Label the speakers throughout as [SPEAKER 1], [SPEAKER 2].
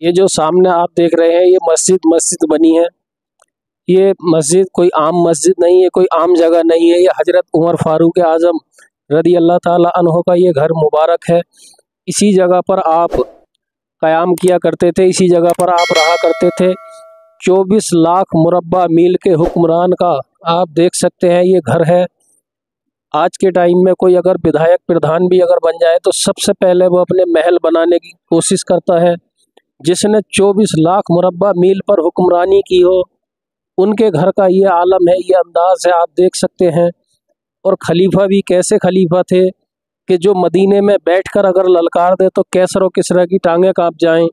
[SPEAKER 1] ये जो सामने आप देख रहे हैं ये मस्जिद बनी है। ये मस्जिद कोई आम मस्जिद नहीं है, कोई आम जगह नहीं है। ये हजरत उमर फारूक आज़म रदी अल्लाह ताला अन्हो का ये घर मुबारक है। इसी जगह पर आप क़याम किया करते थे, इसी जगह पर आप रहा करते थे। 24 लाख मुरब्बा मील के हुक्मरान का आप देख सकते हैं ये घर है। आज के टाइम में कोई अगर विधायक प्रधान भी अगर बन जाए तो सबसे पहले वो अपने महल बनाने की कोशिश करता है। जिसने 24 लाख मुरब्बा मील पर हुक्मरानी की हो उनके घर का ये आलम है, ये अंदाज़ है, आप देख सकते हैं। और खलीफा भी कैसे खलीफा थे कि जो मदीने में बैठकर अगर ललकार दे तो कैसर व किसरा की टांगें कांप जाएं।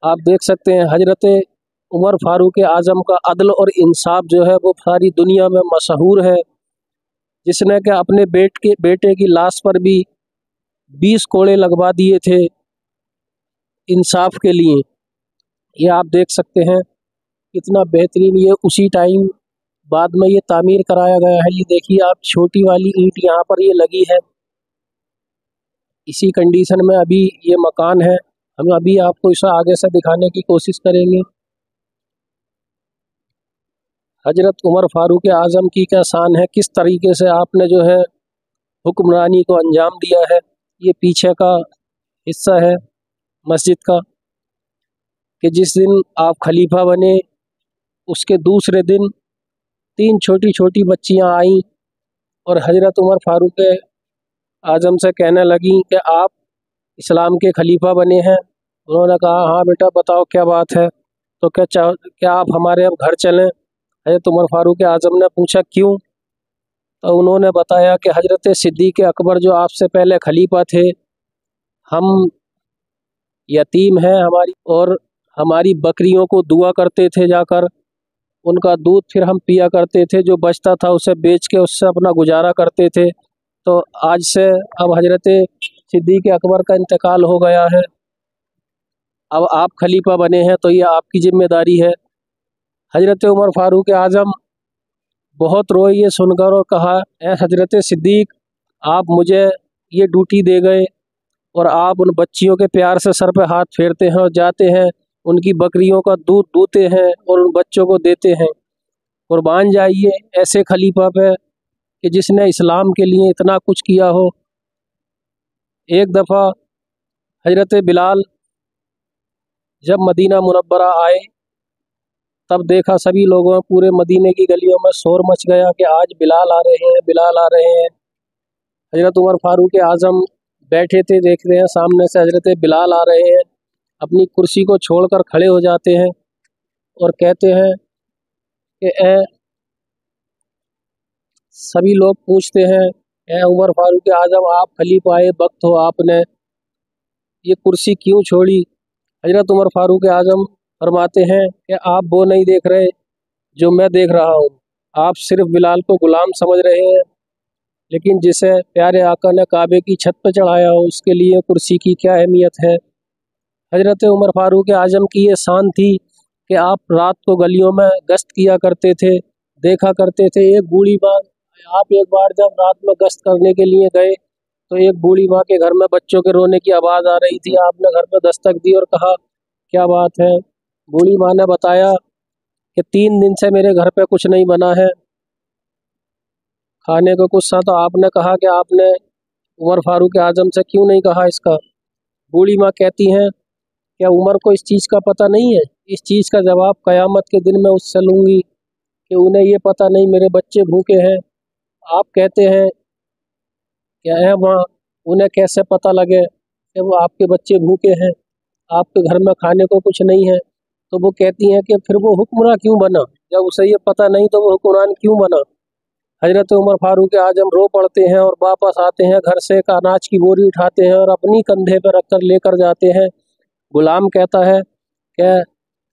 [SPEAKER 1] आप देख सकते हैं हजरत उमर फारूक आज़म का अदल और इंसाफ जो है वो सारी दुनिया में मशहूर है। जिसने कि अपने बेटे की लाश पर भी 20 कोड़े लगवा दिए थे इंसाफ के लिए। ये आप देख सकते हैं कितना बेहतरीन, ये उसी टाइम बाद में ये तामीर कराया गया है। ये देखिए आप, छोटी वाली ईंट यहाँ पर ये लगी है। इसी कंडीशन में अभी ये मकान है। हम अभी आपको इसे आगे से दिखाने की कोशिश करेंगे। हजरत उमर फारूक आज़म की क्या शान है, किस तरीके से आपने जो है हुक्मरानी को अंजाम दिया है। ये पीछे का हिस्सा है मस्जिद का कि जिस दिन आप खलीफा बने उसके दूसरे दिन 3 छोटी छोटी बच्चियां आईं और हजरत उमर फारूक आज़म से कहने लगी कि आप इस्लाम के खलीफा बने हैं। उन्होंने कहा हाँ बेटा बताओ क्या बात है, तो क्या आप हमारे अब घर चलें। हजरत उमर फारूक आज़म ने पूछा क्यों, तो उन्होंने बताया कि हजरत सिद्दीक़ अकबर जो आपसे पहले खलीफा थे, हम यतीम हैं हमारी, और हमारी बकरियों को दुआ करते थे जाकर, उनका दूध फिर हम पिया करते थे, जो बचता था उसे बेच के उससे अपना गुजारा करते थे। तो आज से अब हजरत सिद्दीक़ अकबर का इंतकाल हो गया है, अब आप खलीफा बने हैं तो ये आपकी ज़िम्मेदारी है। हजरत उमर फारूक आज़म बहुत रोए ये सुनकर और कहा ए हजरत सिद्दीक़, आप मुझे ये ड्यूटी दे गए और आप उन बच्चियों के प्यार से सर पे हाथ फेरते हैं और जाते हैं, उनकी बकरियों का दूध दूते हैं और उन बच्चों को देते हैं। कुर्बान जाइए ऐसे खलीफा पे कि जिसने इस्लाम के लिए इतना कुछ किया हो। एक दफ़ा हजरत बिलाल जब मदीना मुनव्वरा आए तब देखा सभी लोगों, पूरे मदीने की गलियों में शोर मच गया कि आज बिलाल आ रहे हैं, बिलाल आ रहे हैं। हजरत उमर फारूक आज़म बैठे थे, देख रहे हैं सामने से हजरत बिलाल आ रहे हैं। अपनी कुर्सी को छोड़कर खड़े हो जाते हैं और कहते हैं कि सभी लोग पूछते हैं ए उमर फारूक आज़म, आप खलीफा आए वक्त हो, आपने ये कुर्सी क्यों छोड़ी। हजरत उमर फारूक आज़म फरमाते हैं कि आप वो नहीं देख रहे जो मैं देख रहा हूँ, आप सिर्फ बिलाल को गुलाम समझ रहे हैं, लेकिन जिसे प्यारे आका ने काबे की छत पर चढ़ाया हो उसके लिए कुर्सी की क्या अहमियत है। हजरत उमर फारूक आज़म की ये शान थी कि आप रात को गलियों में गश्त किया करते थे, देखा करते थे। एक बूढ़ी माँ, आप एक बार जब रात में गश्त करने के लिए गए तो एक बूढ़ी माँ के घर में बच्चों के रोने की आवाज़ आ रही थी। आपने घर में दस्तक दी और कहा क्या बात है। बूढ़ी माँ ने बताया कि 3 दिन से मेरे घर पे कुछ नहीं बना है खाने को कुछ सा। तो आपने कहा कि आपने उमर फारूक आज़म से क्यों नहीं कहा इसका। बूढ़ी माँ कहती हैं क्या उमर को इस चीज़ का पता नहीं है। इस चीज़ का जवाब क़यामत के दिन मैं उससे लूँगी कि उन्हें ये पता नहीं मेरे बच्चे भूखे हैं। आप कहते हैं क्या है माँ, उन्हें कैसे पता लगे कि वो आपके बच्चे भूखे हैं, आपके घर में खाने को कुछ नहीं है। तो वो कहती हैं कि फिर वो हुक्मरान क्यों बना, जब उसे ये पता नहीं तो वो हुक्मरान क्यों बना। हजरत उमर फारूक आज़म रो पड़ते हैं और वापस आते हैं, घर से एक अनाज की बोरी उठाते हैं और अपनी कंधे पर रखकर लेकर जाते हैं। गुलाम कहता है कि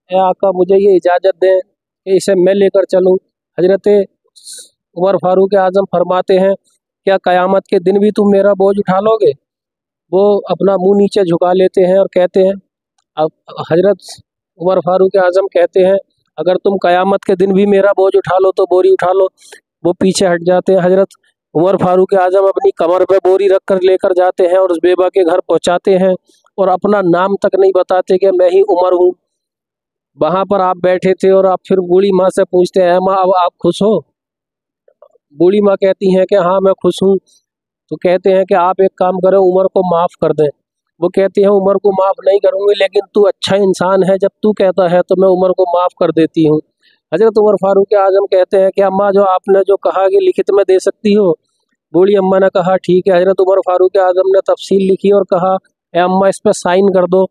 [SPEAKER 1] ए आका मुझे ये इजाज़त दें कि इसे मैं लेकर चलूँ। हजरत उमर फारूक आज़म फरमाते हैं क्या क़यामत के दिन भी तुम मेरा बोझ उठा लोगे। वो अपना मुंह नीचे झुका लेते हैं और कहते हैं, अब हजरत उमर फारूक आज़म कहते हैं अगर तुम क़यामत के दिन भी मेरा बोझ उठा लो तो बोरी उठा लो। वो पीछे हट जाते हैं। हजरत उमर फारूक आज़म अपनी कमर पे बोरी रख कर लेकर जाते हैं और उस बेवा के घर पहुंचाते हैं। और अपना नाम तक नहीं बताते कि मैं ही उमर हूँ। वहाँ पर आप बैठे थे और आप फिर बूढ़ी माँ से पूछते हैं, माँ अब आप खुश हो? बूढ़ी माँ कहती हैं कि हाँ मैं खुश हूँ। तो कहते हैं कि आप एक काम करें, उमर को माफ़ कर दें। वो कहती है उमर को माफ़ नहीं करूँगी, लेकिन तू अच्छा इंसान है, जब तू कहता है तो मैं उमर को माफ़ कर देती हूँ। हज़रत उमर फारूक आज़म कहते हैं कि अम्मा जो आपने जो कहा कि लिखित में दे सकती हो। बूढ़ी अम्मा ने कहा ठीक है। हज़रत उमर फारूक आज़म ने तफसील लिखी और कहा ए अम्मा इस पर साइन कर दो।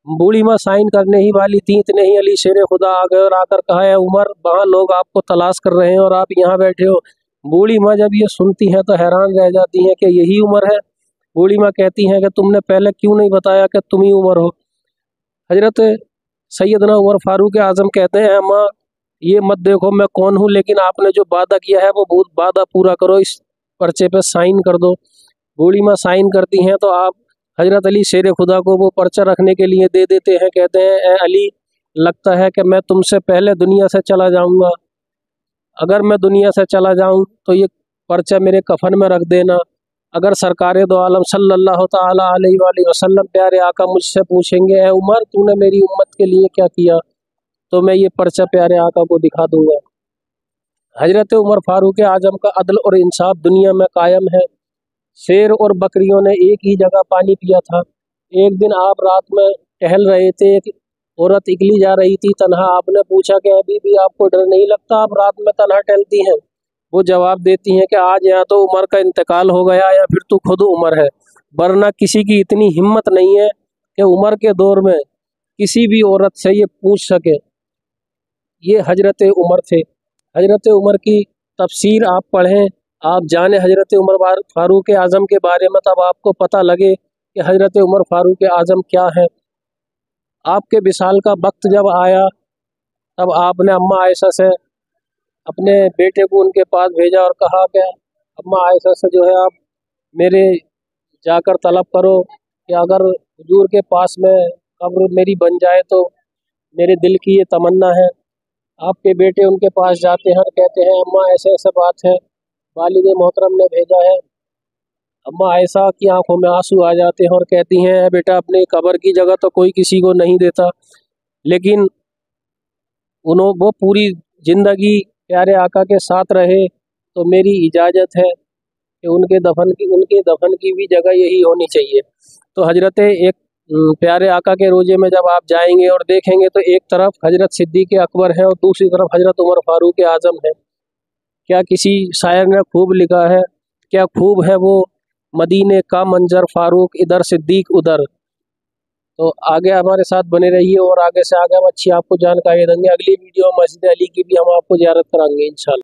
[SPEAKER 1] बूढ़ी माँ साइन करने ही वाली थी, इतने ही अली शेर खुदा आ गए और आकर कहा है उमर वहाँ लोग आपको तलाश कर रहे हैं और आप यहाँ बैठे हो। बूढ़ी माँ जब ये सुनती हैं तो हैरान रह जाती हैं कि यही उमर है। बूढ़ी माँ कहती हैं कि तुमने पहले क्यों नहीं बताया कि तुम ही उमर हो। हजरत सैयदना उमर फारूक आज़म कहते हैं अम्मा ये मत देखो मैं कौन हूँ, लेकिन आपने जो वादा किया है वो बहुत वादा पूरा करो, इस पर्चे पे साइन कर दो। बूढ़ी माँ साइन करती हैं तो आप हजरत अली शेर खुदा को वो पर्चा रखने के लिए दे देते हैं। कहते हैं ए अली लगता है कि मैं तुमसे पहले दुनिया से चला जाऊंगा, अगर मैं दुनिया से चला जाऊं तो ये पर्चा मेरे कफन में रख देना। अगर सरकारे दो आलम सल्लल्लाहु ताला अलैहि वसल्लम प्यारे आका मुझसे पूछेंगे ए उमर तूने मेरी उम्मत के लिए क्या किया, तो मैं ये पर्चा प्यारे आका को दिखा दूंगा। हजरत उमर फारूक आज़म का अदल और इंसाफ दुनिया में कायम है। शेर और बकरियों ने एक ही जगह पानी पिया था। एक दिन आप रात में टहल रहे थे, एक औरत इकली जा रही थी तन्हा। आपने पूछा कि अभी भी आपको डर नहीं लगता, आप रात में तन्हा टहलती हैं? वो जवाब देती हैं कि आज या तो उमर का इंतकाल हो गया या फिर तू खुद उमर है, वरना किसी की इतनी हिम्मत नहीं है कि उमर के दौर में किसी भी औरत से ये पूछ सके। ये हजरत उमर थे। हजरत उमर की तफसीर आप पढ़ें, आप जाने हजरत उमर फारूक आज़म के बारे में, तब आपको पता लगे कि हजरत उमर फारूक आज़म क्या है। आपके विसाल का वक्त जब आया तब आपने अम्मा आयशा से अपने बेटे को उनके पास भेजा और कहा कि अम्मा आयशा से जो है आप मेरे जाकर तलब करो कि अगर हुजूर के पास में कब्र मेरी बन जाए तो मेरे दिल की ये तमन्ना है। आपके बेटे उनके पास जाते हैं और कहते हैं अम्मा ऐसे ऐसे बात है, वालिद मोहतरम ने भेजा है। अम्मा आयशा की आंखों में आंसू आ जाते हैं और कहती हैं बेटा अपने कब्र की जगह तो कोई किसी को नहीं देता, लेकिन वो पूरी ज़िंदगी प्यारे आका के साथ रहे, तो मेरी इजाज़त है कि उनके दफन की भी जगह यही होनी चाहिए। तो हजरत एक प्यारे आका के रोज़े में जब आप जाएंगे और देखेंगे तो एक तरफ हजरत सिद्दीक़ अकबर है और दूसरी तरफ हजरत उमर फारूक आज़म है। क्या किसी शायर ने खूब लिखा है, क्या खूब है वो मदीने का मंजर, फारूक इधर सिद्दीक उधर। तो आगे हमारे साथ बने रहिए और आगे से आगे हम अच्छी आपको जानकारी देंगे। अगली वीडियो मस्जिद अली की भी हम आपको ज़ियारत कराएंगे इंशाल्लाह।